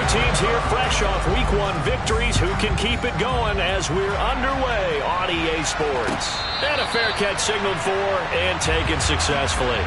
teams here fresh off Week 1 victories. Who can keep it going as we're underway on EA Sports? And a fair catch signaled for and taken successfully.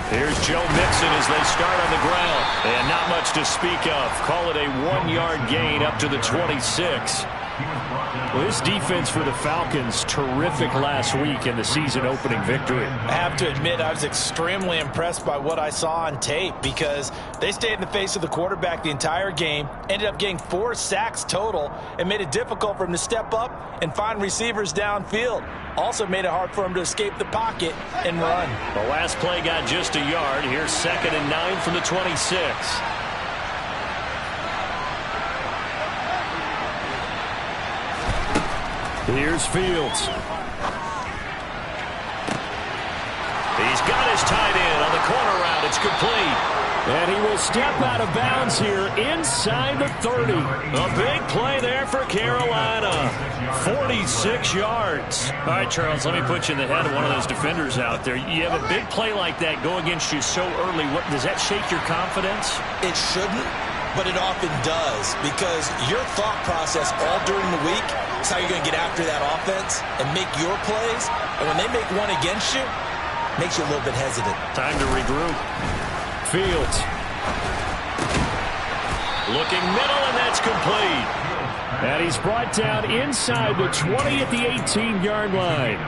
Here's Joe Mixon as they start on the ground. And not much to speak of. Call it a 1-yard gain up to the 26. Well, this defense for the Falcons, terrific last week in the season-opening victory. I have to admit, I was extremely impressed by what I saw on tape because they stayed in the face of the quarterback the entire game, ended up getting 4 sacks total, and made it difficult for him to step up and find receivers downfield. Also made it hard for him to escape the pocket and run. The last play got just a yard. Here's 2nd and 9 from the 26. Here's Fields. He's got his tight end on the corner route. It's complete. And he will step out of bounds here inside the 30. A big play there for Carolina. 46 yards. All right, Charles, let me put you in the head of one of those defenders out there. You have a big play like that go against you so early. Does that shake your confidence? It shouldn't, but it often does because your thought process all during the week is how you're going to get after that offense and make your plays. And when they make one against you, it makes you a little bit hesitant. Time to regroup. Fields. Looking middle, and that's complete. And he's brought down inside the 20 at the 18-yard line.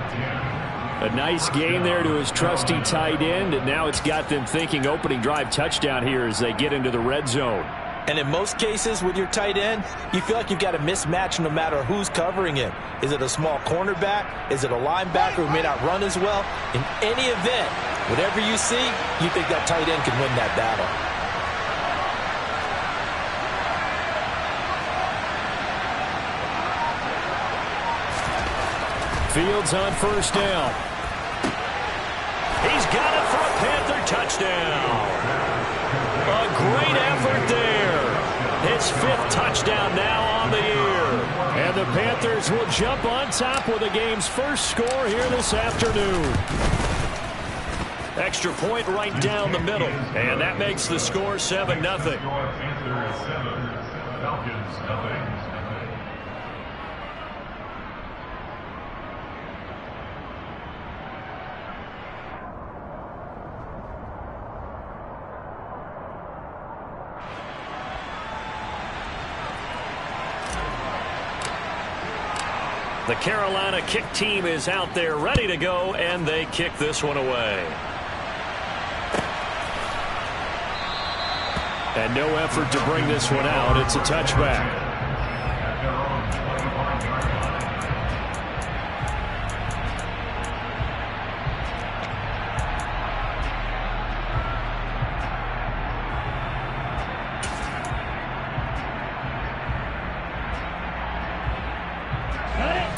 A nice gain there to his trusty tight end, and now it's got them thinking opening drive touchdown here as they get into the red zone. And in most cases with your tight end, you feel like you've got a mismatch no matter who's covering him. Is it a small cornerback? Is it a linebacker who may not run as well? In any event, whatever you see, you think that tight end can win that battle. Fields on 1st down. He's got it for a Panther touchdown. A great effort there. His 5th touchdown now on the year. And the Panthers will jump on top with the game's first score here this afternoon. Extra point right down the middle. And that makes the score 7-0. Panthers 7, Falcons nothing. The Carolina kick team is out there ready to go, and they kick this one away. And no effort to bring this one out. It's a touchback.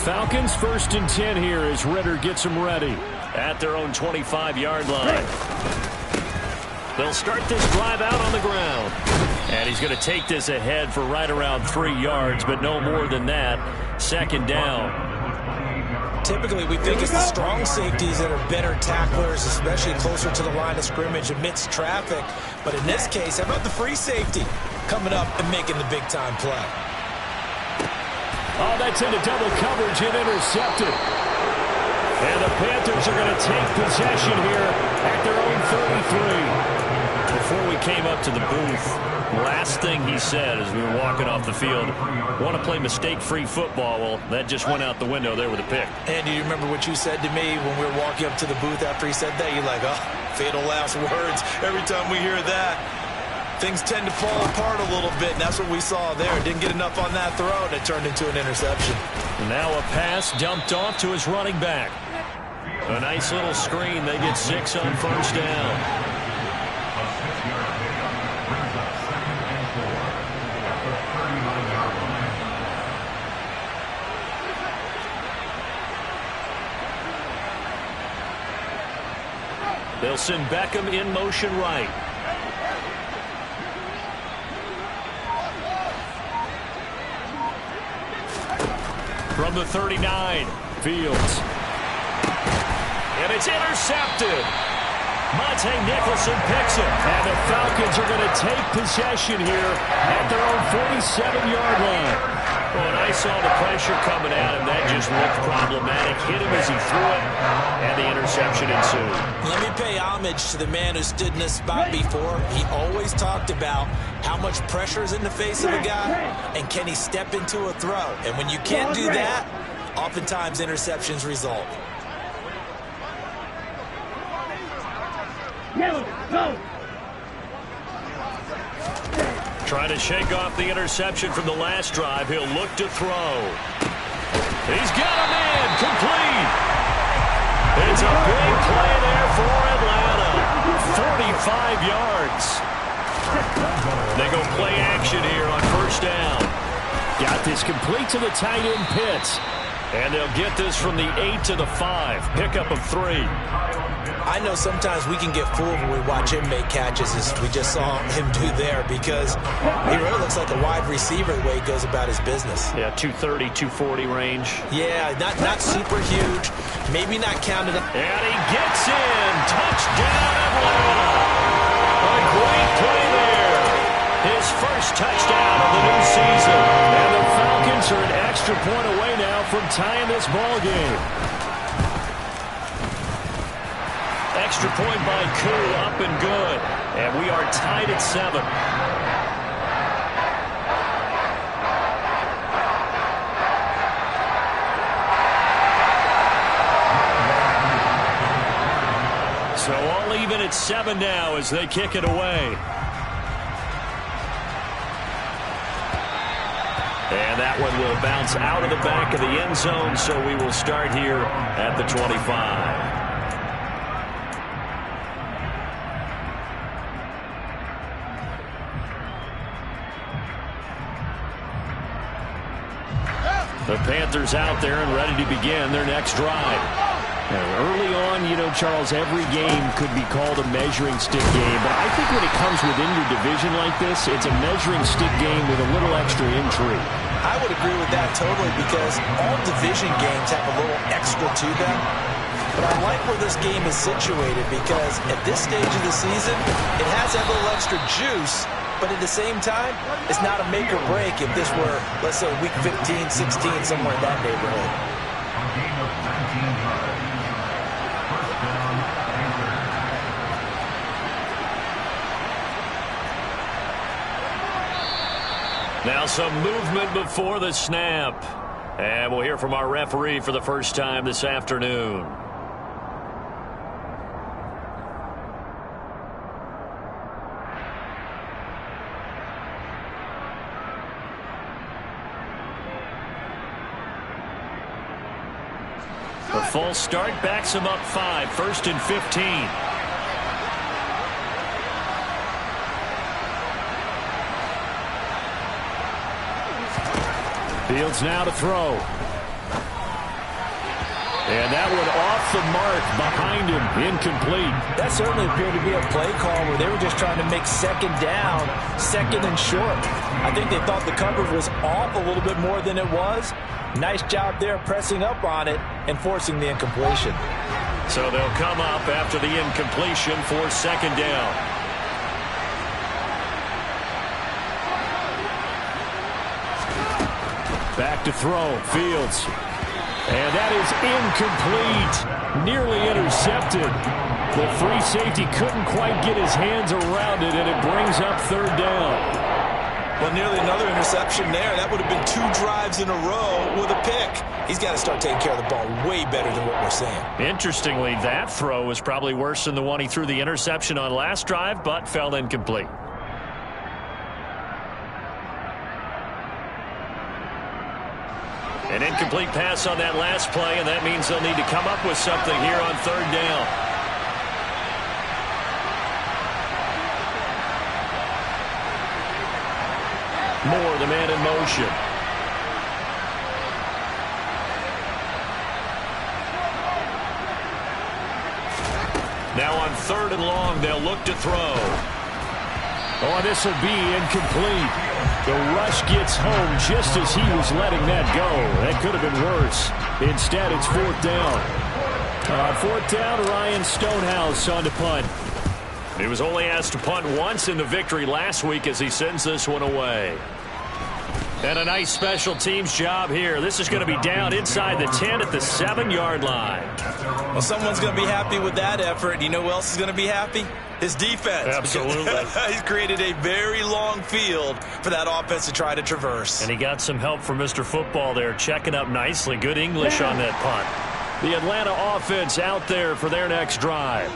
Falcons 1st and 10 here as Ritter gets them ready at their own 25-yard line. They'll start this drive out on the ground. And he's going to take this ahead for right around 3 yards, but no more than that. 2nd down. Typically, we think it's the strong safeties that are better tacklers, especially closer to the line of scrimmage amidst traffic. But in this case, how about the free safety coming up and making the big-time play? Oh, that's into double coverage and intercepted. And the Panthers are going to take possession here at their own 33. Before we came up to the booth, last thing he said as we were walking off the field, want to play mistake-free football. Well, that just went out the window there with a pick. And do you remember what you said to me when we were walking up to the booth after he said that? You're like, oh, fatal last words every time we hear that. things tend to fall apart a little bit, and that's what we saw there. Didn't get enough on that throw, and it turned into an interception. Now a pass dumped off to his running back. A nice little screen. They get 6 on first down. They'll send Beckham in motion right. From the 39, Fields. And it's intercepted. Monte Nicholson picks it. And the Falcons are going to take possession here at their own 47-yard line. Well, and I saw the pressure coming at him. That just looked problematic. Hit him as he threw it, and the interception ensued. Let me pay homage to the man who stood in this spot before. He always talked about how much pressure is in the face of a guy, and can he step into a throw. And when you can't do that, oftentimes interceptions result. Go! Trying to shake off the interception from the last drive. He'll look to throw. He's got a man complete. It's a big play there for Atlanta. 45 yards. They go play action here on first down. Got this complete to the tight end Pitts. And they'll get this from the 8 to the 5. Pickup of 3. I know sometimes we can get fooled when we watch him make catches, as we just saw him do there, because he really looks like a wide receiver the way he goes about his business. Yeah, 230, 240 range. Yeah, not super huge, maybe not counted up. And he gets in. Touchdown, Atlanta. A great play there. His first touchdown of the new season. And the Falcons are an extra point away now from tying this ball game. Extra point by Koo, up and good. And we are tied at 7. So all even at 7 now as they kick it away. And that one will bounce out of the back of the end zone, so we will start here at the 25. The Panthers out there and ready to begin their next drive. Now, early on, you know, Charles, every game could be called a measuring stick game. But I think when it comes within your division like this, it's a measuring stick game with a little extra intrigue. I would agree with that totally, because all division games have a little extra to them. But I like where this game is situated, because at this stage of the season, it has that little extra juice. But at the same time, it's not a make or break if this were, let's say, week 15, 16, somewhere in that neighborhood. Now some movement before the snap. And we'll hear from our referee for the first time this afternoon. A false start backs him up 5. 1st and 15. Fields now to throw. And that one off the mark behind him, incomplete. That certainly appeared to be a play call where they were just trying to make second down, second and short. I think they thought the coverage was off a little bit more than it was. Nice job there pressing up on it and forcing the incompletion. So they'll come up after the incompletion for second down. Back to throw, Fields. And that is incomplete. Nearly intercepted. The free safety couldn't quite get his hands around it, and it brings up third down. Well, nearly another interception there. That would have been 2 drives in a row with a pick. He's got to start taking care of the ball way better than what we're seeing. Interestingly, that throw was probably worse than the one he threw the interception on last drive, but fell incomplete. An incomplete pass on that last play, and that means they'll need to come up with something here on third down. Moore, the man in motion. Now on third and long, they'll look to throw. Oh, this will be incomplete. The rush gets home just as he was letting that go. That could have been worse. Instead, it's fourth down. Fourth down, Ryan Stonehouse on to punt. He was only asked to punt once in the victory last week as he sends this one away. And a nice special teams job here. This is going to be down inside the 10 at the 7-yard line. Well, someone's going to be happy with that effort. You know who else is going to be happy? His defense. Absolutely. He's created a very long field for that offense to try to traverse. And he got some help from Mr. Football there, checking up nicely. Good English on that punt. The Atlanta offense out there for their next drive.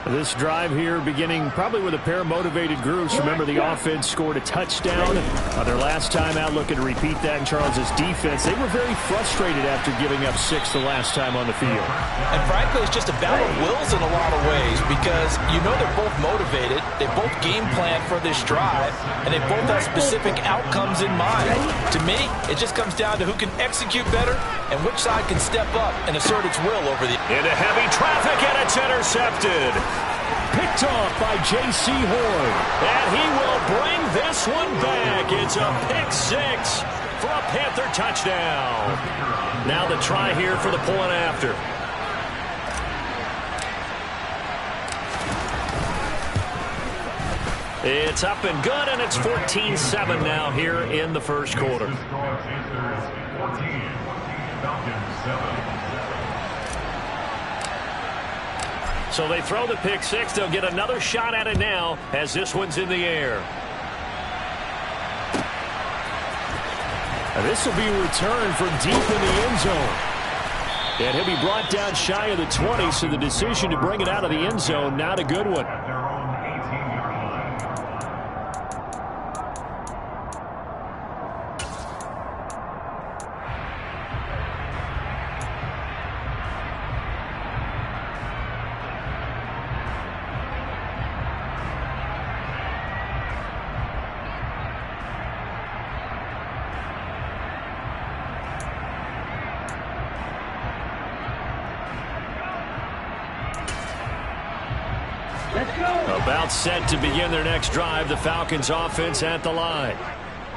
This drive here beginning probably with a pair of motivated groups. Remember, the offense scored a touchdown on their last time out, looking to repeat that in Charles's defense. They were very frustrated after giving up 6 the last time on the field. And frankly, it's just a battle of wills in a lot of ways because you know they're both motivated. They both game plan for this drive, and they both have specific outcomes in mind. To me, it just comes down to who can execute better and which side can step up and assert its will over the... Into heavy traffic, and it's intercepted. Picked off by J.C. Horn. And he will bring this one back. It's a pick 6 for a Panther touchdown. Now the try here for the point after. It's up and good, and it's 14-7 now here in the first quarter. So they throw the pick 6. They'll get another shot at it now as this one's in the air. And this will be returned from deep in the end zone. And he'll be brought down shy of the 20, so the decision to bring it out of the end zone, not a good one. About set to begin their next drive, the Falcons offense at the line.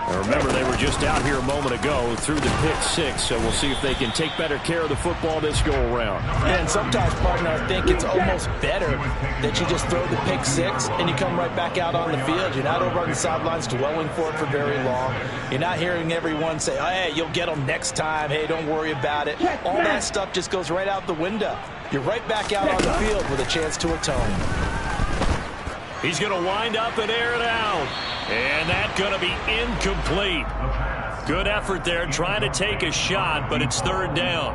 Now remember, they were just out here a moment ago through the pick 6, so we'll see if they can take better care of the football this go-around. And sometimes, partner, I think it's almost better that you just throw the pick 6 and you come right back out on the field. You're not over on the sidelines dwelling for it for very long. You're not hearing everyone say, oh, hey, you'll get them next time. Hey, don't worry about it. All that stuff just goes right out the window. You're right back out on the field with a chance to atone. He's going to wind up and air it out. And that's going to be incomplete. Good effort there trying to take a shot, but it's third down.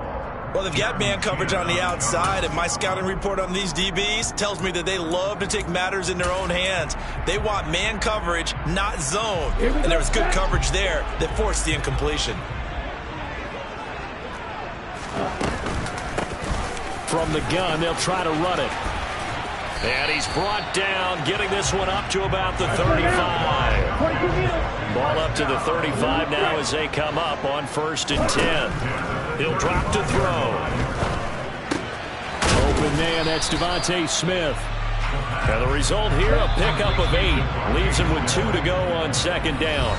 Well, they've got man coverage on the outside, and my scouting report on these DBs tells me that they love to take matters in their own hands. They want man coverage, not zone. And there was good coverage there that forced the incompletion. From the gun, they'll try to run it. And he's brought down, getting this one up to about the 35. Ball up to the 35 now as they come up on 1st and 10. He'll drop to throw. Open man, that's Devontae Smith. And the result here, a pickup of 8. Leaves him with 2 to go on 2nd down.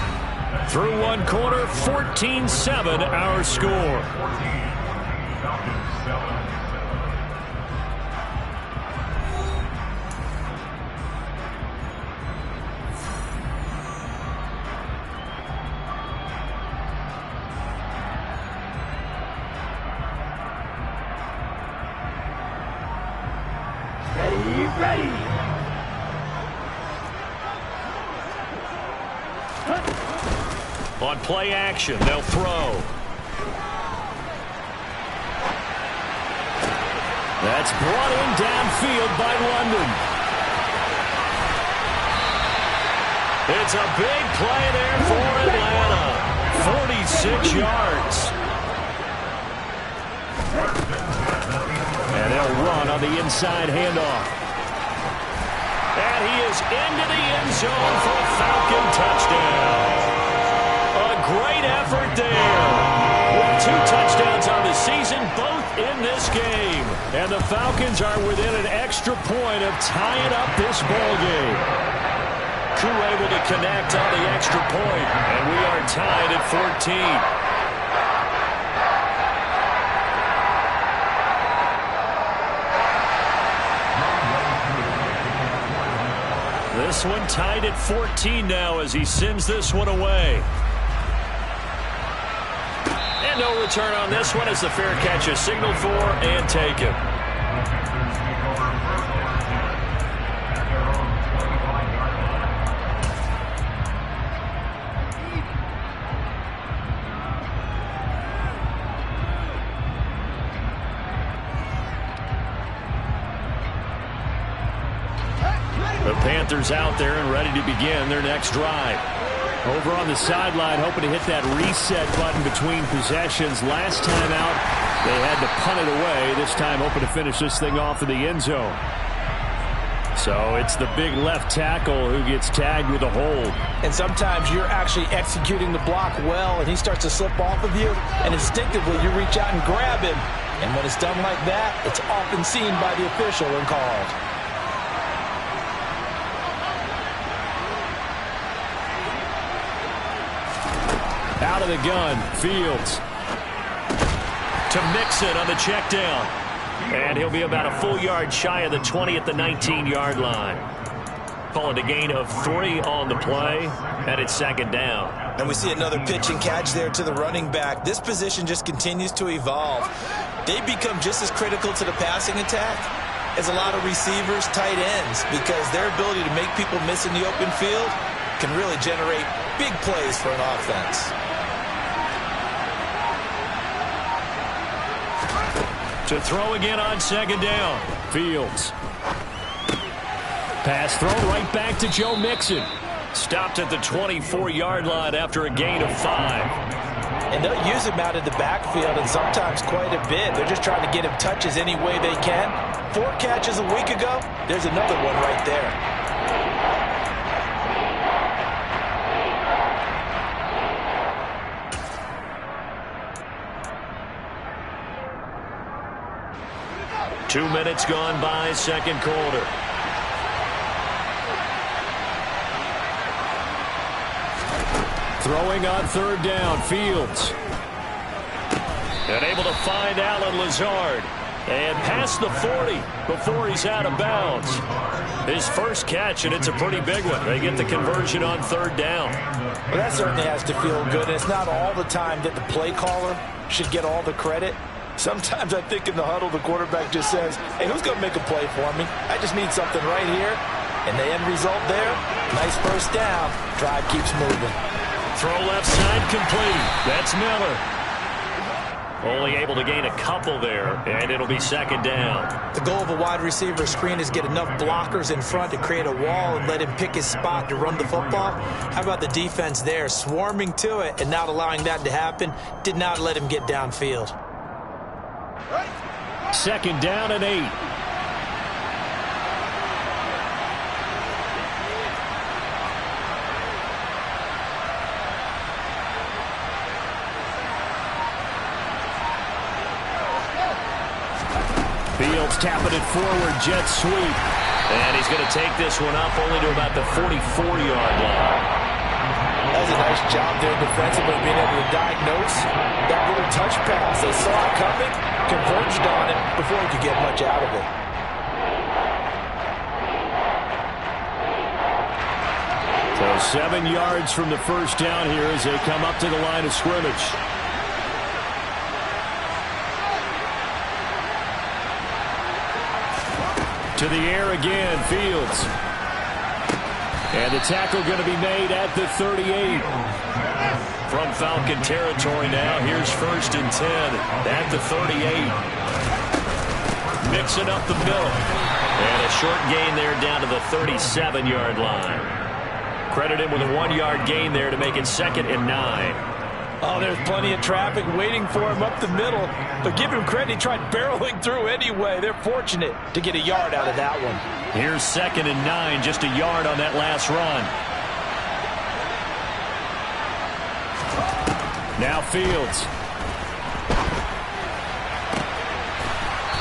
Through one quarter, 14-7 our score. Ready. On play action, they'll throw. That's brought in downfield by London. It's a big play there for Atlanta. 46 yards. on the inside handoff. And he is into the end zone for a Falcon touchdown. A great effort there. With 2 touchdowns on the season, both in this game. And the Falcons are within an extra point of tying up this ball game. Koo able to connect on the extra point, and we are tied at 14. This one tied at 14 now as he sends this one away. And no return on this one as the fair catch is signaled for and taken. The Panthers out there and ready to begin their next drive. Over on the sideline, hoping to hit that reset button between possessions. Last time out, they had to punt it away. This time, hoping to finish this thing off in the end zone. So it's the big left tackle who gets tagged with a hold. And sometimes you're actually executing the block well, and he starts to slip off of you, and instinctively you reach out and grab him. And when it's done like that, it's often seen by the official and called. Out of the gun, Fields. To Mixon on the check down. And he'll be about a full yard shy of the 20 at the 19-yard line. Call it a gain of 3 on the play, and it's second down. And we see another pitch and catch there to the running back. This position just continues to evolve. They become just as critical to the passing attack as a lot of receivers, tight ends, because their ability to make people miss in the open field can really generate big plays for an offense. To throw again on second down. Fields. Pass throw right back to Joe Mixon. Stopped at the 24-yard line after a gain of 5. And they'll use him out of the backfield, and sometimes quite a bit. They're just trying to get him touches any way they can. 4 catches a week ago. There's another one right there. Two minutes gone by, second quarter. Throwing on third down, Fields. And able to find Allen Lazard. And past the 40 before he's out of bounds. His first catch, and it's a pretty big one. They get the conversion on third down. Well, that certainly has to feel good. And it's not all the time that the play caller should get all the credit. Sometimes I think in the huddle, the quarterback just says, hey, who's going to make a play for me? I just need something right here. And the end result there, nice first down. Drive keeps moving. Throw left side complete. That's Miller. Only able to gain a couple there, and it'll be second down. The goal of a wide receiver screen is get enough blockers in front to create a wall and let him pick his spot to run the football. How about the defense there, swarming to it and not allowing that to happen? Did not let him get downfield. Second down and 8. Fields tapping it forward, jet sweep. And he's going to take this one up only to about the 44-yard line. That was a nice job there defensively, being able to diagnose that little touch pass. They saw it coming, converged on it before he could get much out of it. So 7 yards from the first down here as they come up to the line of scrimmage. To the air again, Fields. And the tackle going to be made at the 38. From Falcon territory now, here's first and 10 at the 38. Mixing up the middle. And a short gain there down to the 37-yard line. Credit him with a 1-yard gain there to make it second and 9. Oh, there's plenty of traffic waiting for him up the middle. But give him credit, he tried barreling through anyway. They're fortunate to get a yard out of that one. Here's 2nd and 9, just a yard on that last run. Now Fields.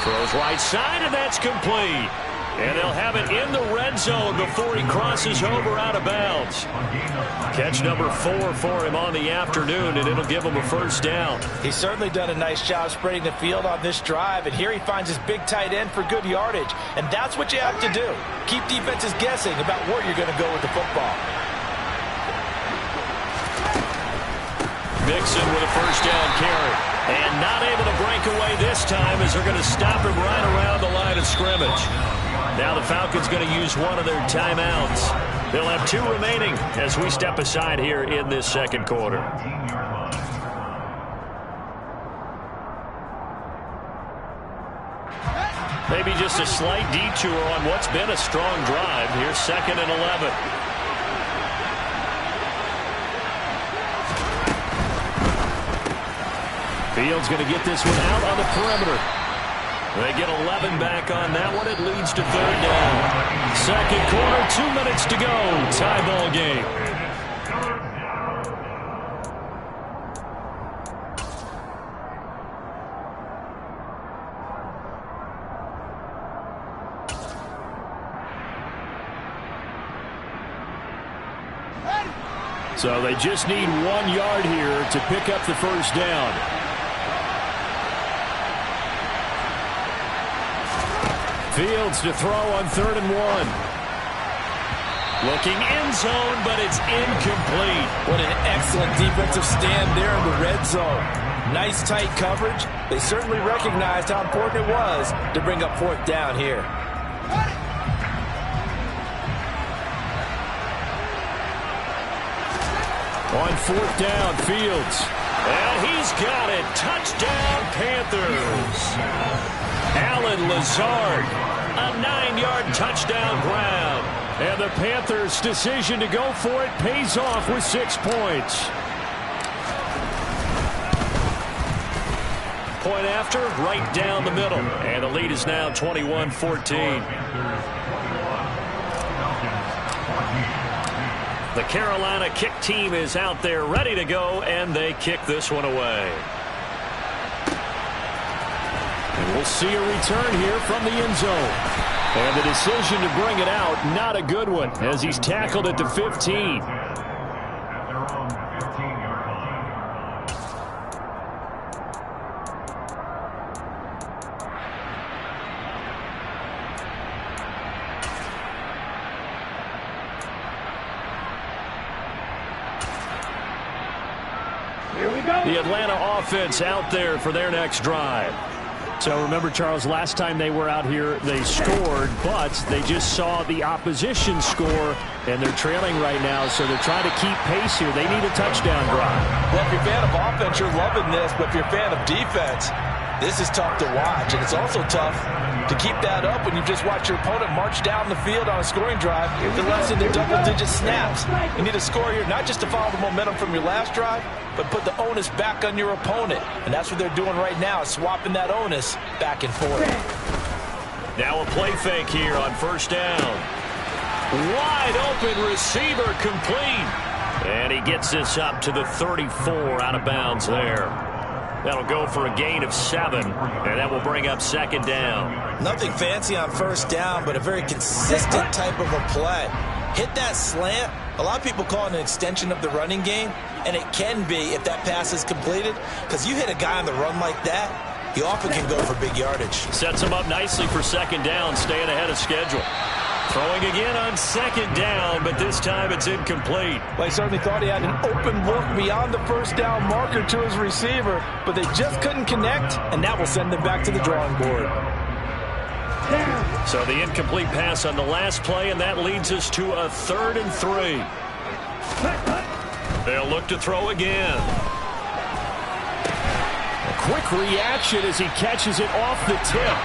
Throws right side, and that's complete. And they'll have it in the red zone before he crosses over out of bounds. Catch number 4 for him on the afternoon, and it'll give him a first down. He's certainly done a nice job spreading the field on this drive, and here he finds his big tight end for good yardage. And that's what you have to do. Keep defenses guessing about where you're going to go with the football. Mixon with a first down carry. And not able to break away this time as they're going to stop him right around the line of scrimmage. Now the Falcons going to use one of their timeouts. They'll have 2 remaining as we step aside here in this second quarter. Maybe just a slight detour on what's been a strong drive. Here's 2nd and 11. Fields going to get this one out on the perimeter. They get 11 back on that one. It leads to 3rd down. Second quarter, 2 minutes to go. Tie ball game. So they just need 1 yard here to pick up the first down. Fields to throw on 3rd and 1. Looking end zone, but it's incomplete. What an excellent defensive stand there in the red zone. Nice tight coverage. They certainly recognized how important it was to bring up 4th down here. On 4th down, Fields. And he's got it. Touchdown, Panthers. Alan Lazard, a 9-yard touchdown grab. And the Panthers' decision to go for it pays off with 6 points. Point after, right down the middle. And the lead is now 21-14. The Carolina kick team is out there ready to go, and they kick this one away. And we'll see a return here from the end zone. And the decision to bring it out, not a good one, as he's tackled at the 15. The Atlanta offense out there for their next drive. So remember, Charles, last time they were out here, they scored, but they just saw the opposition score, and they're trailing right now, so they're trying to keep pace here. They need a touchdown drive. Well, if you're a fan of offense, you're loving this, but if you're a fan of defense, this is tough to watch, and it's also tough to keep that up when you just watch your opponent march down the field on a scoring drive. They're less into double-digit snaps. You need a score here, not just to follow the momentum from your last drive, but put the onus back on your opponent. And that's what they're doing right now, swapping that onus back and forth. Now a play fake here on 1st down. Wide open receiver complete. And he gets this up to the 34 out of bounds there. That'll go for a gain of 7, and that will bring up 2nd down. Nothing fancy on 1st down, but a very consistent type of a play. Hit that slant. A lot of people call it an extension of the running game, and it can be if that pass is completed, because you hit a guy on the run like that, he often can go for big yardage. Sets him up nicely for 2nd down, staying ahead of schedule. Throwing again on 2nd down, but this time it's incomplete. Well, he certainly thought he had an open look beyond the 1st down marker to his receiver, but they just couldn't connect, and that will send them back to the drawing board. So the incomplete pass on the last play, and that leads us to a 3rd and 3. They'll look to throw again. A quick reaction as he catches it off the tip.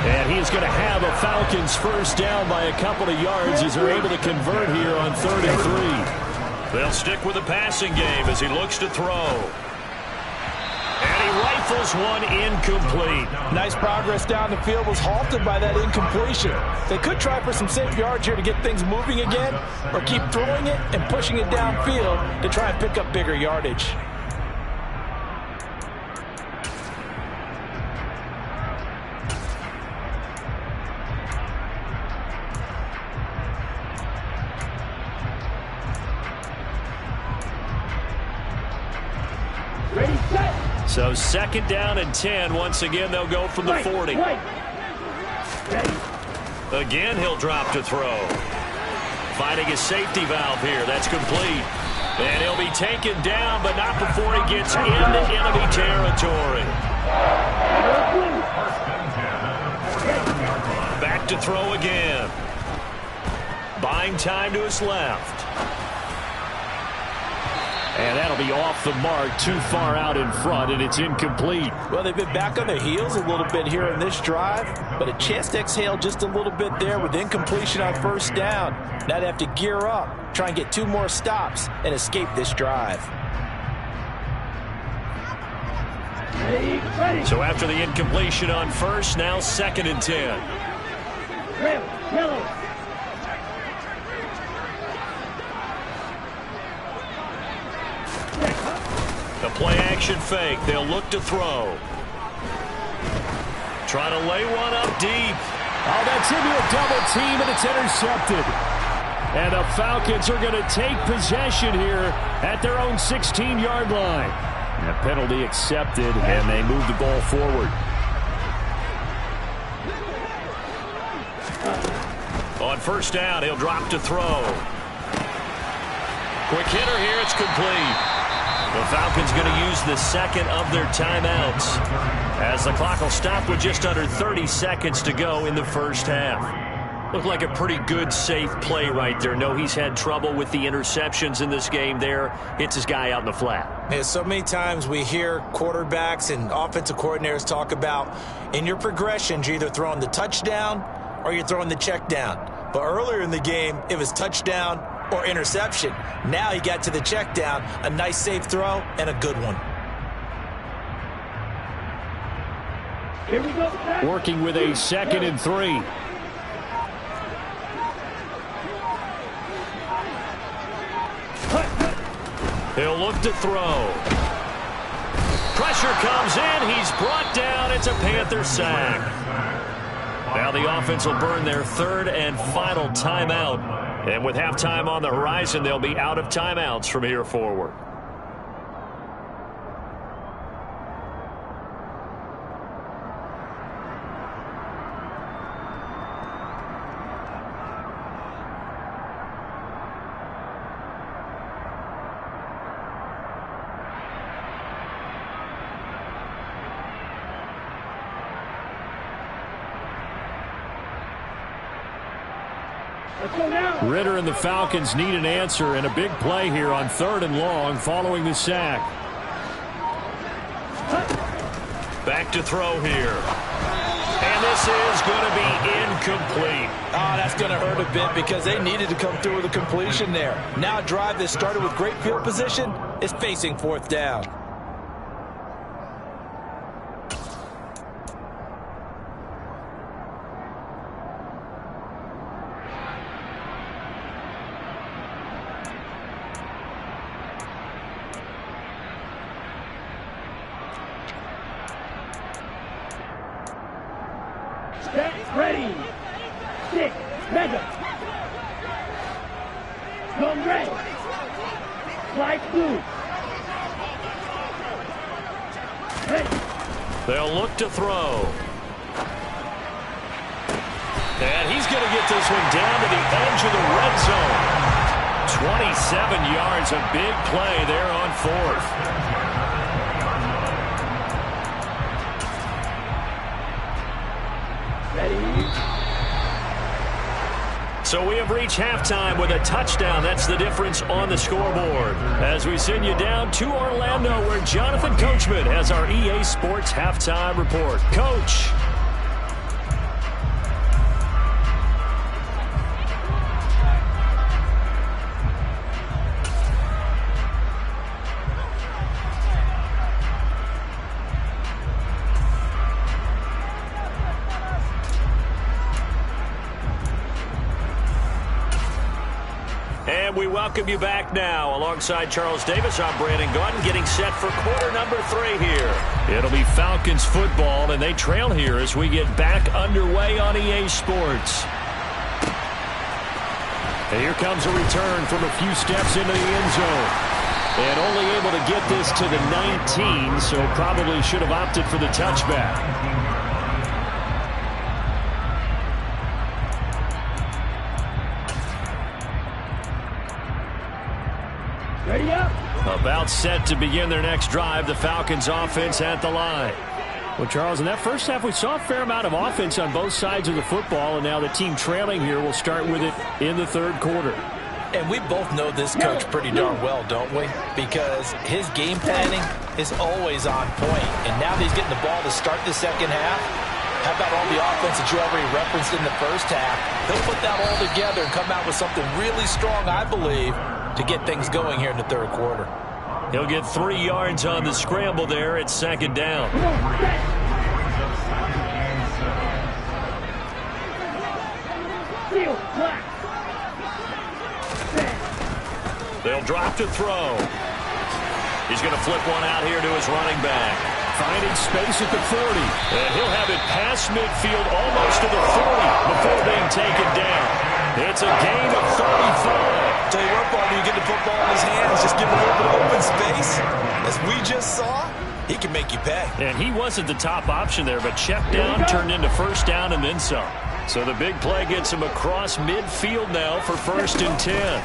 And he's going to have a Falcons 1st down by a couple of yards as they're able to convert here on 3rd and 3. They'll stick with the passing game as he looks to throw. And he rifles one incomplete. Nice progress down the field, was halted by that incompletion. They could try for some safe yards here to get things moving again, or keep throwing it and pushing it downfield to try and pick up bigger yardage. So 2nd down and 10. Once again, they'll go from the 40. Again, he'll drop to throw. Finding his safety valve here. That's complete. And he'll be taken down, but not before he gets into enemy territory. Back to throw again. Buying time to his left. And that'll be off the mark, too far out in front, and it's incomplete. Well, they've been back on their heels a little bit here in this drive, but a chance to exhale just a little bit there with incompletion on 1st down. Now they have to gear up, try and get 2 more stops, and escape this drive. So after the incompletion on 1st, now 2nd and 10. The play-action fake. They'll look to throw. Try to lay one up deep. Oh, that's into a double team, and it's intercepted. And the Falcons are going to take possession here at their own 16-yard line. And a penalty accepted, and they move the ball forward. On 1st down, he'll drop to throw. Quick hitter here. It's complete. The Falcons going to use the 2nd of their timeouts as the clock will stop with just under 30 seconds to go in the 1st half. Looked like a pretty good, safe play right there. No, he's had trouble with the interceptions in this game there. Hits his guy out in the flat. Yeah, so many times we hear quarterbacks and offensive coordinators talk about in your progressions, you're either throwing the touchdown or you're throwing the check down. But earlier in the game, it was touchdown or interception. Now he got to the check down, a nice safe throw, and a good one. Here we go. Working with a 2nd and 3. He'll look to throw. Pressure comes in. He's brought down. It's a Panther sack. Now the offense will burn their 3rd and final timeout. And with halftime on the horizon, they'll be out of timeouts from here forward. Ritter and the Falcons need an answer, and a big play here on 3rd and long following the sack. Back to throw here. And this is going to be incomplete. Oh, that's going to hurt a bit because they needed to come through with a completion there. Now a drive that started with great field position is facing 4th down. Ready. 6. Mega. Come red. Flight blue. Ready. They'll look to throw. And he's going to get this one down to the edge of the red zone. 27 yards, a big play there on 4th. So we have reached halftime with a touchdown. That's the difference on the scoreboard. As we send you down to Orlando, where Jonathan Coachman has our EA Sports halftime report. Coach. And we welcome you back now. Alongside Charles Davis, I'm Brandon Gaudin, getting set for quarter number 3 here. It'll be Falcons football, and they trail here as we get back underway on EA Sports. And here comes a return from a few steps into the end zone. And only able to get this to the 19, so probably should have opted for the touchback. Ready up. About set to begin their next drive, the Falcons offense at the line. Well, Charles, in that first half, we saw a fair amount of offense on both sides of the football, and now the team trailing here will start with it in the third quarter. And we both know this coach pretty darn well, don't we? Because his game planning is always on point. And now that he's getting the ball to start the second half, how about all the offense that you already referenced in the first half? He'll put that all together and come out with something really strong, I believe, to get things going here in the third quarter. He'll get 3 yards on the scramble there at second down. They'll drop to throw. He's going to flip one out here to his running back. Finding space at the 40. And he'll have it past midfield almost to the 40 before being taken down. It's a gain of 35. Tell you what, Barney, you get the football in his hands, just give him a little bit of open space. As we just saw, he can make you pay. And he wasn't the top option there, but check down turned into first down and then some. So the big play gets him across midfield now for 1st and 10.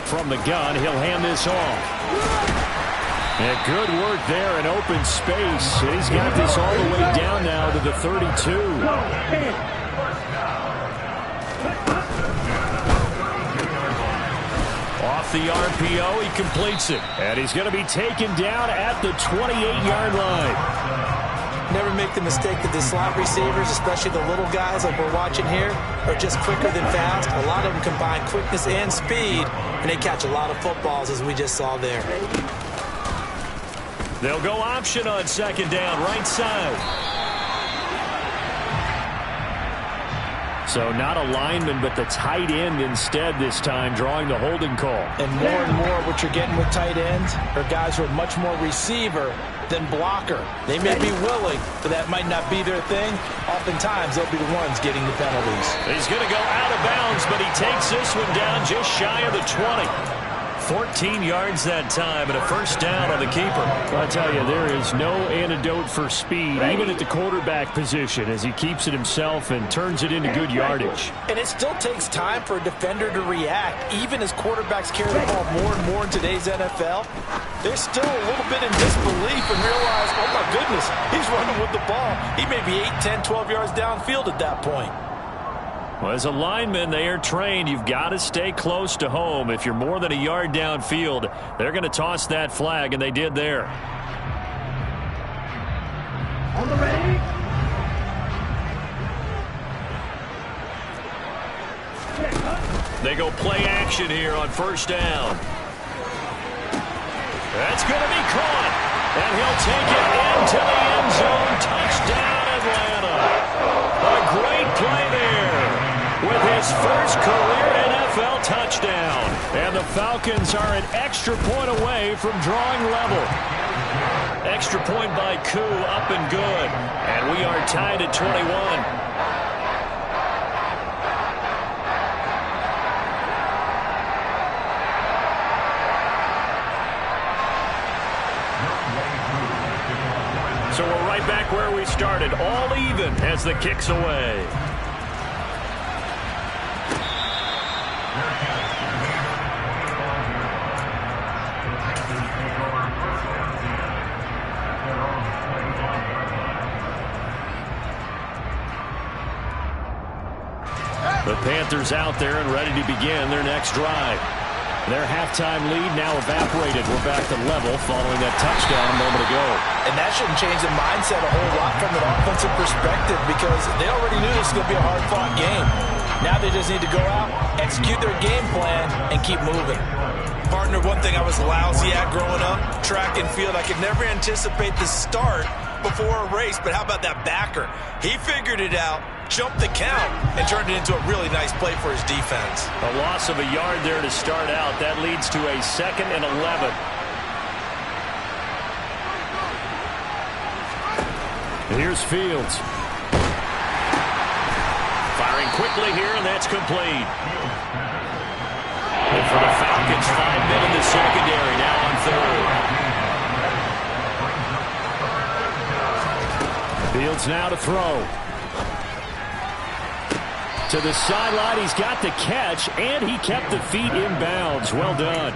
From the gun, he'll hand this off. And good work there in open space. And he's got this all the way down now to the 32. Off the RPO, he completes it. And he's going to be taken down at the 28-yard line. Never make the mistake that the slot receivers, especially the little guys like we're watching here, are just quicker than fast. A lot of them combine quickness and speed, and they catch a lot of footballs, as we just saw there. They'll go option on second down, right side. So not a lineman, but the tight end instead this time, drawing the holding call. And more, what you're getting with tight ends are guys who are much more receiver than blocker. They may be willing, but that might not be their thing. Oftentimes, they'll be the ones getting the penalties. He's going to go out of bounds, but he takes this one down just shy of the 20. 14 yards that time and a first down on the keeper. Well, I tell you, there is no antidote for speed, even at the quarterback position, as he keeps it himself and turns it into good yardage. And it still takes time for a defender to react. Even as quarterbacks carry the ball more and more in today's NFL, they're still a little bit in disbelief and realize, oh my goodness, he's running with the ball. He may be 8, 10, 12 yards downfield at that point. Well, as a lineman, they are trained. You've got to stay close to home. If you're more than a yard downfield, they're going to toss that flag, and they did there. On the ready. They go play action here on first down. That's going to be caught, and he'll take it into the end zone. Touchdown, Atlanta. A great play there with his first career NFL touchdown. And the Falcons are an extra point away from drawing level. Extra point by Koo, up and good. And we are tied at 21. So we're right back where we started, all even as the kick's away. The Panthers out there and ready to begin their next drive. Their halftime lead now evaporated. We're back to level following that touchdown a moment ago. And that shouldn't change the mindset a whole lot from an offensive perspective because they already knew this was going to be a hard-fought game. Now they just need to go out, execute their game plan, and keep moving. Partner, one thing I was lousy at growing up, track and field, I could never anticipate the start before a race, but how about that backer? He figured it out, jumped the count and turned it into a really nice play for his defense. A loss of a yard there to start out. That leads to a 2nd and 11. Here's Fields. Firing quickly here, and that's complete. And for the Falcons, 5 men in the secondary, now on 3rd. Fields now to throw. To the sideline, he's got the catch, and he kept the feet in bounds. Well done.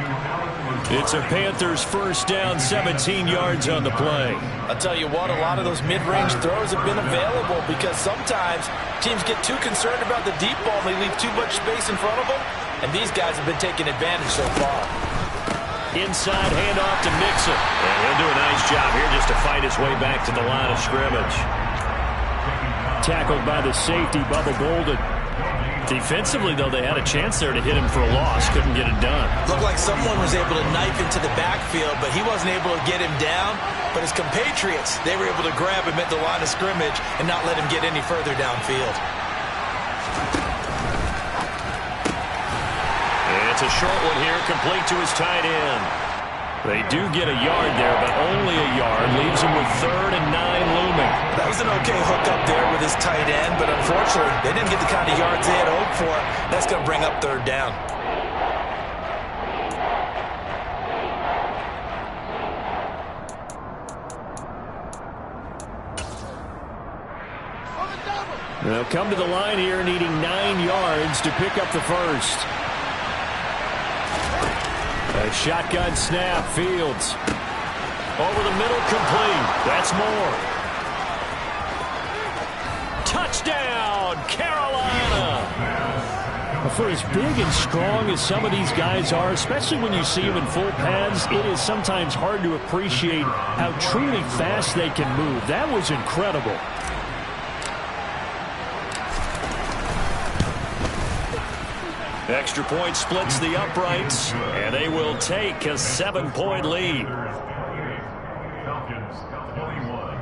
It's a Panthers first down, 17 yards on the play. I'll tell you what, a lot of those mid-range throws have been available because sometimes teams get too concerned about the deep ball and they leave too much space in front of them, and these guys have been taking advantage so far. Inside handoff to Mixon. And he'll do a nice job here just to fight his way back to the line of scrimmage. Tackled by the safety, Bubba Golden. Defensively, though, they had a chance there to hit him for a loss. Couldn't get it done. Looked like someone was able to knife into the backfield, but he wasn't able to get him down. But his compatriots, they were able to grab him at the line of scrimmage and not let him get any further downfield. It's a short one here, complete to his tight end. They do get a yard there, but only a yard. Leaves him with 3rd and 9 looming. That was an okay hook up there with his tight end, but unfortunately, they didn't get the kind of yards they had hoped for. That's going to bring up 3rd down. They'll come to the line here, needing 9 yards to pick up the first. A shotgun snap, Fields. Over the middle, complete. That's more. Touchdown, Carolina! For as big and strong as some of these guys are, especially when you see them in full pads, it is sometimes hard to appreciate how truly fast they can move. That was incredible. Extra point splits the uprights, and they will take a 7-point lead. Falcons 21.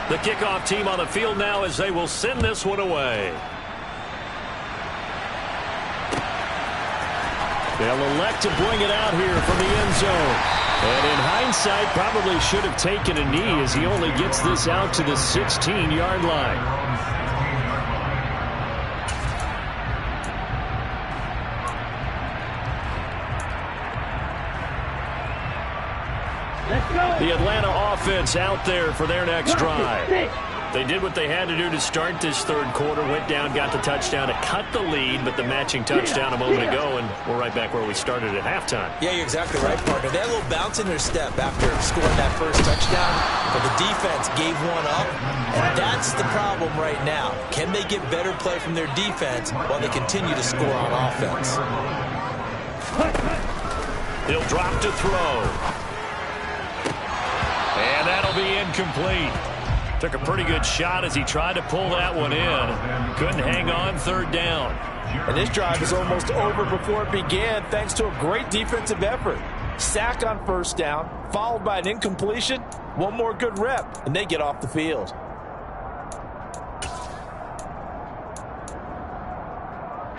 The kickoff team on the field now as they will send this one away. They'll elect to bring it out here from the end zone. And in hindsight, probably should have taken a knee as he only gets this out to the 16-yard line. The Atlanta offense out there for their next drive. They did what they had to do to start this 3rd quarter, went down, got the touchdown to cut the lead, but the matching touchdown a moment ago, and we're right back where we started at halftime. Yeah, you're exactly right, partner. They had a little bounce in their step after scoring that first touchdown, but the defense gave one up, and that's the problem right now. Can they get better play from their defense while they continue to score on offense? He'll drop to throw. And that'll be incomplete. Took a pretty good shot as he tried to pull that one in. Couldn't hang on, 3rd down. And this drive is almost over before it began thanks to a great defensive effort. Sack on 1st down, followed by an incompletion. One more good rep, and they get off the field.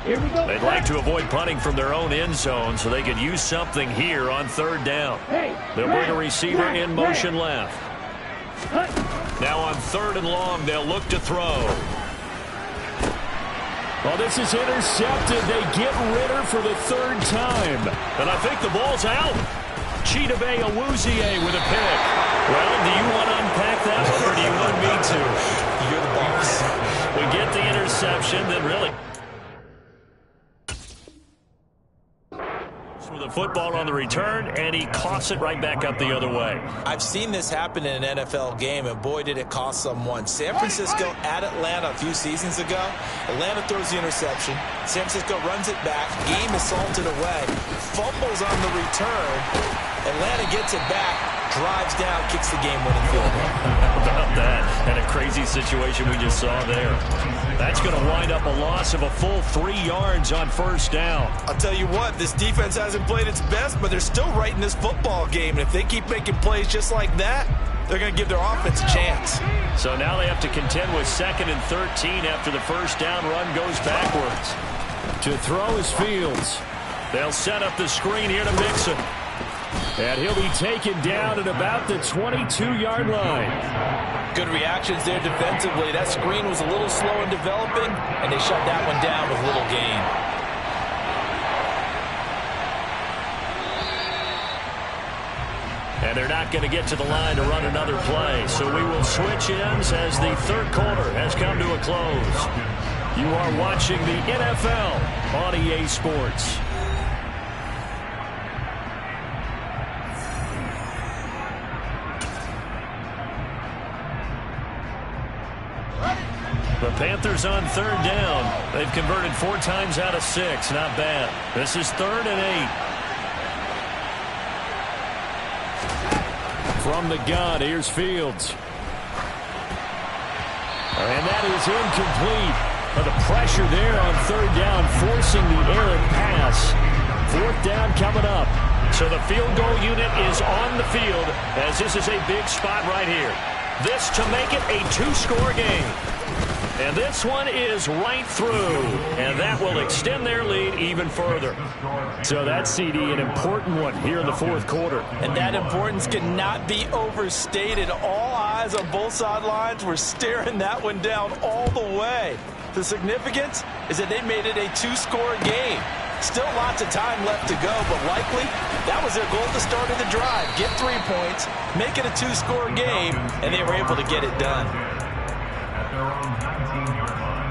Here we go. They'd like to avoid punting from their own end zone so they could use something here on 3rd down. They'll bring a receiver in motion left. Now on 3rd and long, they'll look to throw. Well, this is intercepted. They get Ritter for the 3rd time. And I think the ball's out. Chidobe Awuzie with a pick. Well, do you want to unpack that one, or do you want me to? You're the boss. We get the interception, then really... with a football on the return, and he coughs it right back up the other way. I've seen this happen in an NFL game, and boy, did it cost someone. San Francisco at Atlanta a few seasons ago. Atlanta throws the interception. San Francisco runs it back. Game is salted away. Fumbles on the return. Atlanta gets it back. drives down, kicks the game-winning field goal. How about that? And a crazy situation we just saw there. That's going to wind up a loss of a full 3 yards on first down. I'll tell you what, this defense hasn't played its best, but they're still right in this football game. And if they keep making plays just like that, they're going to give their offense a chance. So now they have to contend with 2nd and 13 after the first down run goes backwards. To throw is Fields. They'll set up the screen here to Mixon. And he'll be taken down at about the 22-yard line. Good reactions there defensively. That screen was a little slow in developing, and they shut that one down with little gain. And they're not going to get to the line to run another play. So we will switch ends as the third quarter has come to a close. You are watching the NFL on EA Sports. The Panthers on third down. They've converted 4 times out of 6. Not bad. This is 3rd and 8. From the gun, here's Fields. And that is incomplete. But the pressure there on third down, forcing the errant pass. 4th down coming up. So the field goal unit is on the field as this is a big spot right here. This to make it a 2-score game. And this one is right through. And that will extend their lead even further. So that's, CD, an important one here in the 4th quarter. And that importance cannot be overstated. All eyes on both sidelines were staring that one down all the way. The significance is that they made it a 2-score game. Still lots of time left to go, but likely that was their goal at the start of the drive. Get 3 points, make it a 2-score game, and they were able to get it done. At their own 19-yard line.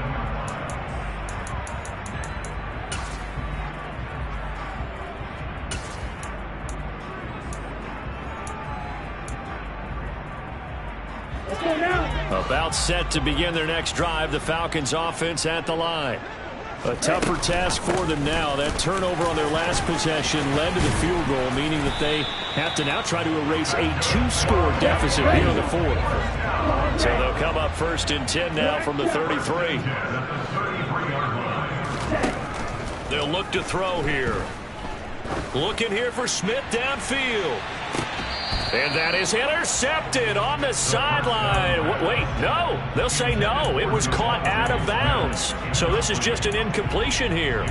About set to begin their next drive, the Falcons offense at the line. A tougher task for them now. That turnover on their last possession led to the field goal, meaning that they have to now try to erase a 2-score deficit here in the 4th. So they'll come up 1st and 10 now from the 33. They'll look to throw here. Looking here for Smith downfield. And that is intercepted on the sideline. Wait, no. They'll say no. It was caught out of bounds. So this is just an incompletion here.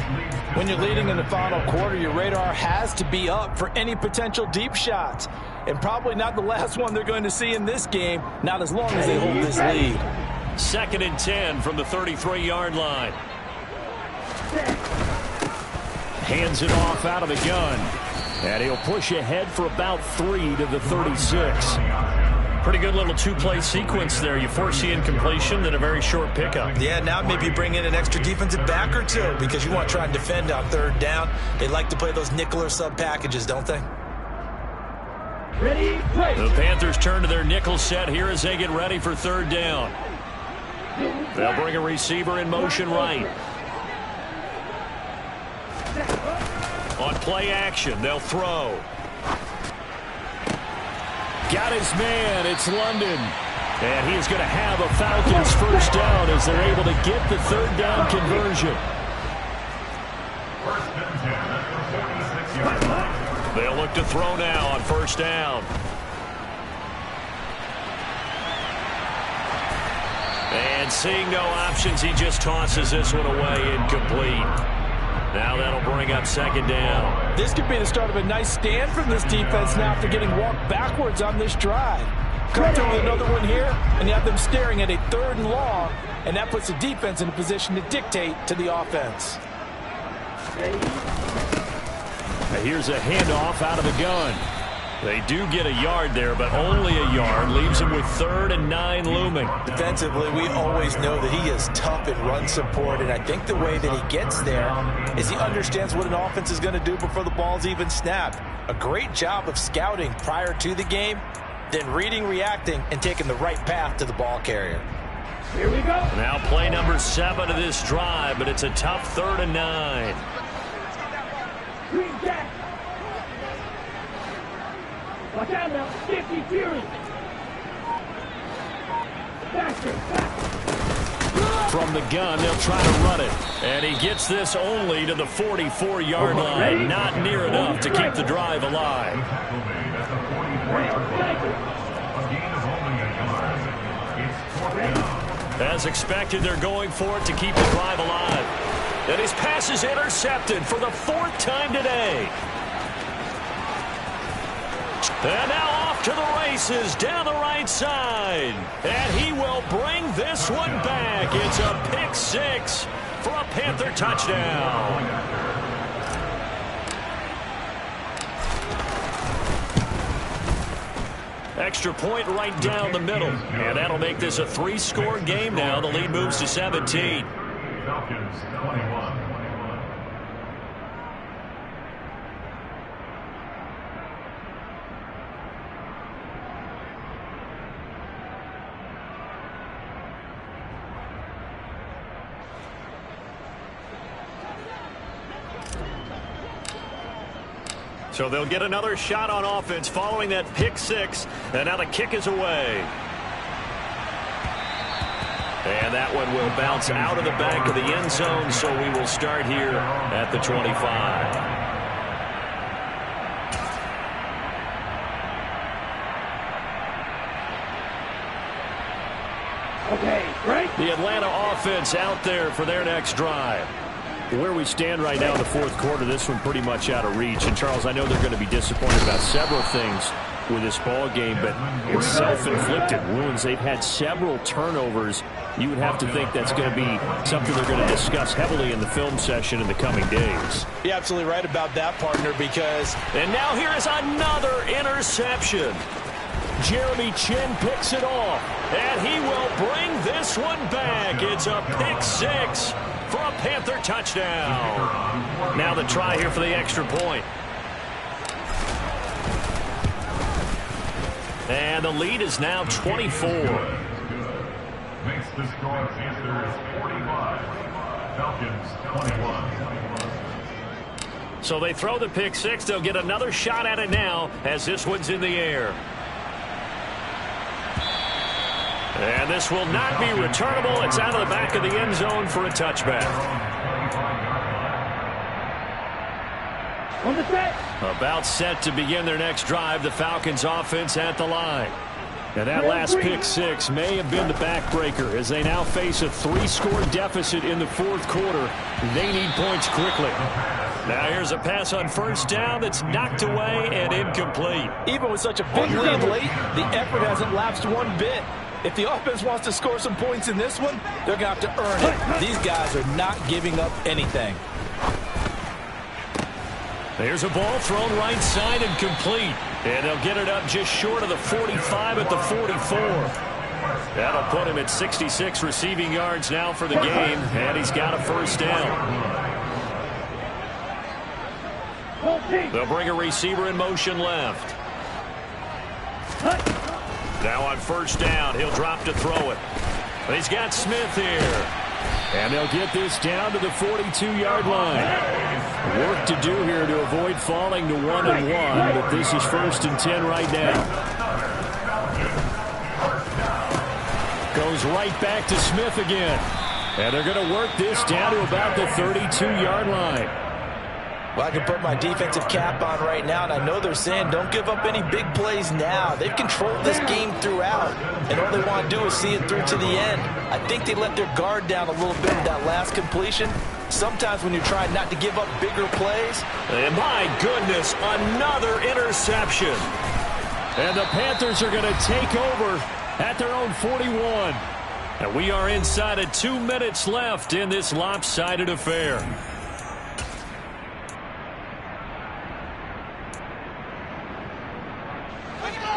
When you're leading in the final quarter, your radar has to be up for any potential deep shots. And probably not the last one they're going to see in this game, not as long as they hold this lead. 2nd and 10 from the 33-yard line. Hands it off out of the gun. And he'll push ahead for about 3 to the 36. Pretty good little 2-play sequence there. You force the incompletion, then a very short pickup. Yeah, now maybe bring in an extra defensive back or 2 because you want to try and defend on 3rd down. They like to play those nickel or sub packages, don't they? Ready, play. The Panthers turn to their nickel set here as they get ready for 3rd down. They'll bring a receiver in motion right. On play action, they'll throw. Got his man. It's London. And he is going to have a Falcons 1st down as they're able to get the 3rd down conversion. 1st and 10 at the 46-yard line. They'll look to throw now on 1st down. And seeing no options, he just tosses this one away, incomplete. Now that'll bring up 2nd down. This could be the start of a nice stand from this defense now after getting walked backwards on this drive. Come through with another one here, and you have them staring at a 3rd and long, and that puts the defense in a position to dictate to the offense. Here's a handoff out of the gun. They do get a yard there, but only a yard. Leaves him with 3rd and 9 looming. Defensively, we always know that he is tough in run support, and I think the way that he gets there is he understands what an offense is going to do before the ball's even snapped. A great job of scouting prior to the game, then reading, reacting, and taking the right path to the ball carrier. Here we go. Now play number 7 of this drive, but it's a tough 3rd and 9. Watch out now. 50 Fury. From the gun, they'll try to run it. And he gets this only to the 44-yard line. Not near enough to keep the drive alive. As expected, they're going for it to keep the drive alive. And his pass is intercepted for the 4th time today. And now off to the races down the right side. And he will bring this one back. It's a pick 6 for a Panther touchdown. Extra point right down the middle. And that'll make this a 3-score game now. The lead moves to 17. Falcons 21. So they'll get another shot on offense following that pick 6. And now the kick is away. And that one will bounce out of the back of the end zone. So we will start here at the 25. Okay, right? The Atlanta offense out there for their next drive. Where we stand right now in the 4th quarter, this one pretty much out of reach. And, Charles, I know they're going to be disappointed about several things with this ball game, but it's self-inflicted wounds. They've had several turnovers. You would have to think that's going to be something they're going to discuss heavily in the film session in the coming days. You're absolutely right about that, partner, because... And now here is another interception. Jeremy Chin picks it off, and he will bring this one back. It's a pick 6 for a Panther touchdown. Now the try here for the extra point. And the lead is now 24. Makes the score Panthers 45. Falcons 21. So they throw the pick 6. They'll get another shot at it now as this one's in the air. And this will not be returnable. It's out of the back of the end zone for a touchback. On the set. About set to begin their next drive. The Falcons offense at the line. And that last pick 6 may have been the backbreaker as they now face a 3-score deficit in the 4th quarter. They need points quickly. Now here's a pass on 1st down that's knocked away and incomplete. Even with such a big lead late, the effort hasn't lapsed one bit. If the offense wants to score some points in this one, they're going to have to earn it. These guys are not giving up anything. There's a ball thrown right side and complete. And they'll get it up just short of the 45 at the 44. That'll put him at 66 receiving yards now for the game. And he's got a 1st down. They'll bring a receiver in motion left. Now on 1st down, he'll drop to throw it. But he's got Smith here. And they'll get this down to the 42-yard line. Work to do here to avoid falling to 1-1, but this is 1st and 10 right now. Goes right back to Smith again. And they're going to work this down to about the 32-yard line. Well, I can put my defensive cap on right now, and I know they're saying don't give up any big plays now. They've controlled this game throughout, and all they want to do is see it through to the end. I think they let their guard down a little bit with that last completion. Sometimes when you're trying not to give up bigger plays. And my goodness, another interception. And the Panthers are going to take over at their own 41. And we are inside of 2 minutes left in this lopsided affair.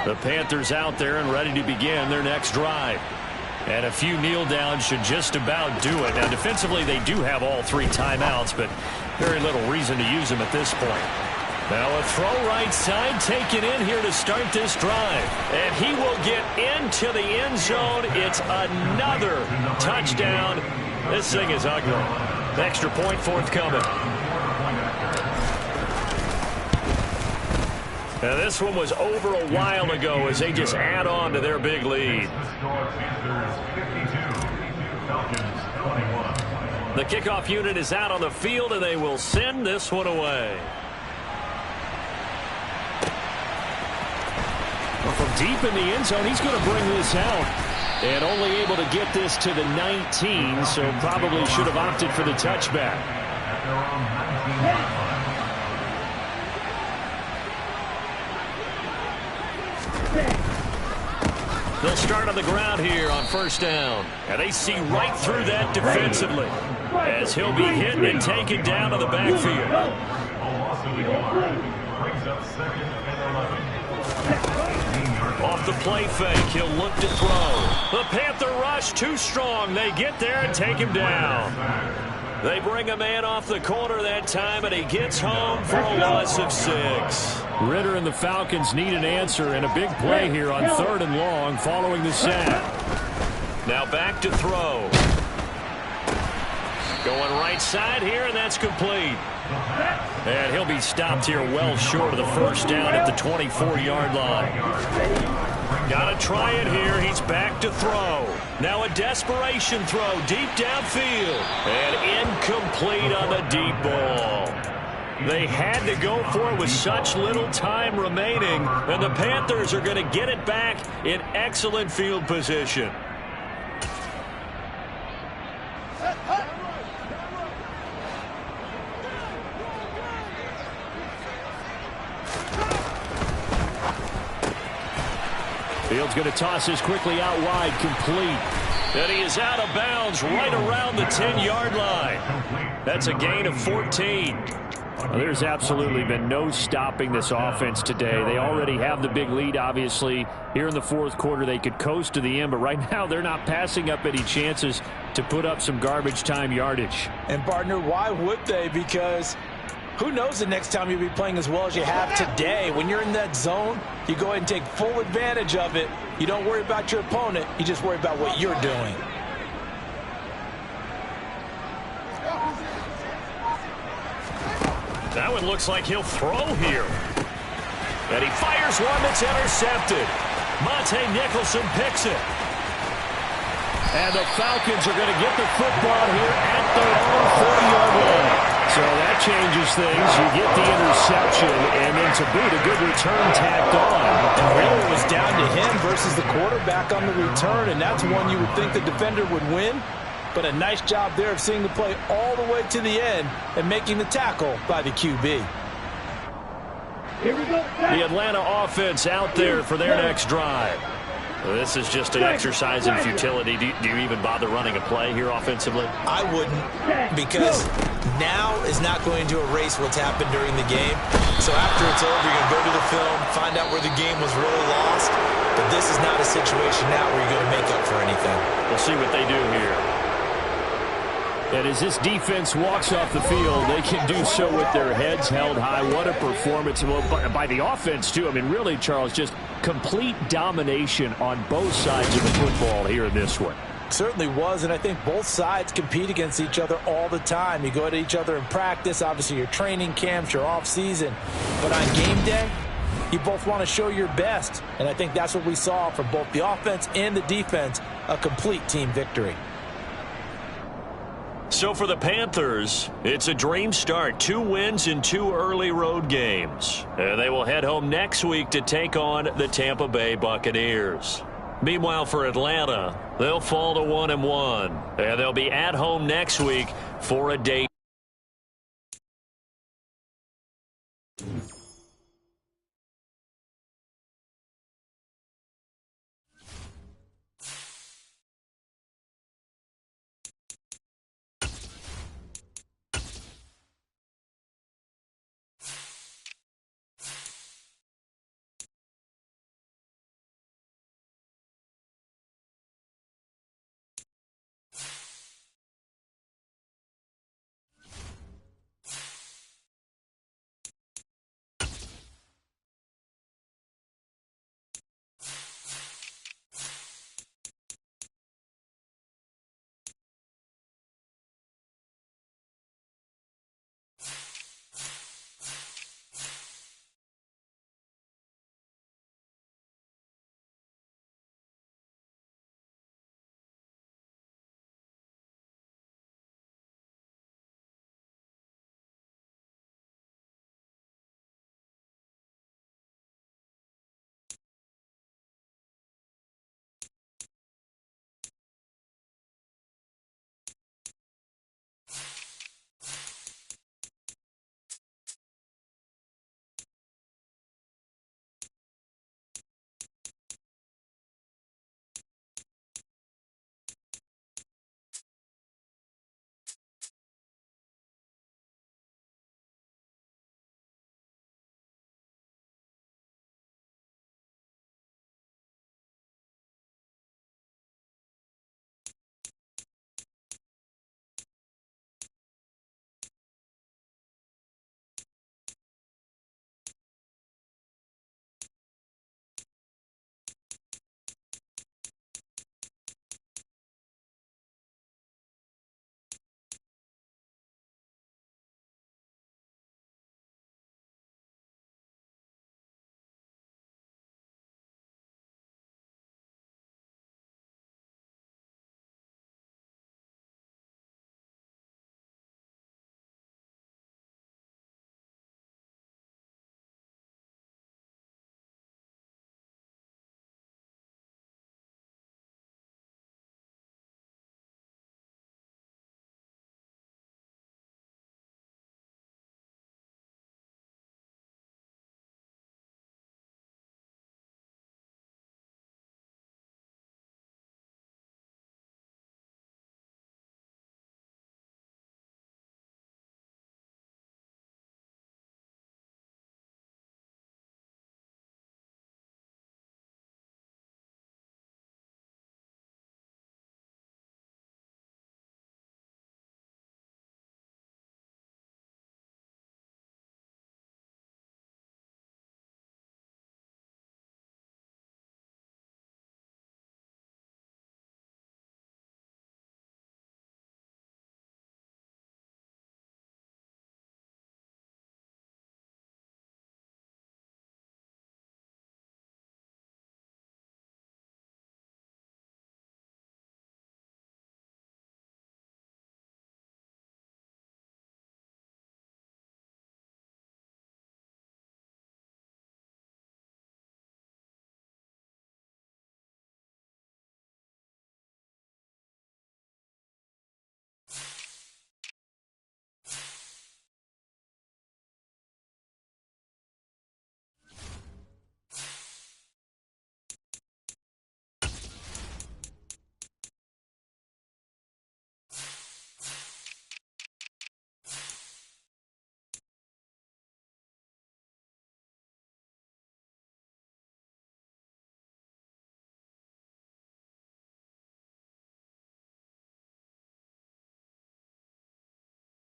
The Panthers out there and ready to begin their next drive. And a few kneel downs should just about do it. Now, defensively, they do have all 3 timeouts, but very little reason to use them at this point. Now a throw right side taken in here to start this drive. And he will get into the end zone. It's another touchdown. This thing is ugly. Extra point forthcoming. And this one was over a while ago as they just add on to their big lead. The score, Panthers 52, Falcons 21. The kickoff unit is out on the field, and they will send this one away. Well, from deep in the end zone, he's going to bring this out. And only able to get this to the 19, so probably should have opted for the touchback. At their own 19-yard line. They'll start on the ground here on first down. And they see right through that defensively as he'll be hit and taken down to the backfield. A loss of the yard brings up 2nd and 11. Off the play fake, he'll look to throw. The Panther rush too strong. They get there and take him down. They bring a man off the corner that time, and he gets home for a loss of 6. Ritter and the Falcons need an answer, and a big play here on 3rd and long following the sack. Now back to throw. Going right side here, and that's complete. And he'll be stopped here well short of the first down at the 24-yard line. Got to try it here. He's back to throw. Now a desperation throw deep downfield. And incomplete on the deep ball. They had to go for it with such little time remaining. And the Panthers are going to get it back in excellent field position. Fields going to toss this quickly out wide, complete. And he is out of bounds right around the 10-yard line. That's a gain of 14. Well, there's absolutely been no stopping this offense today. They already have the big lead, obviously. Here in the 4th quarter, they could coast to the end, but right now they're not passing up any chances to put up some garbage time yardage. And, partner, why would they? Because who knows the next time you'll be playing as well as you have today. When you're in that zone, you go ahead and take full advantage of it. You don't worry about your opponent. You just worry about what you're doing. That one looks like he'll throw here. And he fires one that's intercepted. Monte Nicholson picks it. And the Falcons are going to get the football here at their own 40-yard line. So that changes things. You get the interception, and then to boot, a good return tacked on. And really it was down to him versus the quarterback on the return, and that's one you would think the defender would win. But a nice job there of seeing the play all the way to the end and making the tackle by the QB. Here we go. The Atlanta offense out there for their next drive. Well, this is just an exercise in futility. Do you even bother running a play here offensively? I wouldn't, because now is not going to erase what's happened during the game. So after it's over, you're going to go to the film, find out where the game was really lost. But this is not a situation now where you're going to make up for anything. We'll see what they do here. And as this defense walks off the field, they can do so with their heads held high. What a performance by the offense, too. I mean, really, Charles, just complete domination on both sides of the football here in this one. Certainly was, and I think both sides compete against each other all the time. You go at each other in practice, obviously your training camps, your off-season. But on game day, you both want to show your best. And I think that's what we saw from both the offense and the defense, a complete team victory. So for the Panthers, it's a dream start. 2 wins in 2 early road games. And they will head home next week to take on the Tampa Bay Buccaneers. Meanwhile, for Atlanta, they'll fall to 1-1. And they'll be at home next week for a day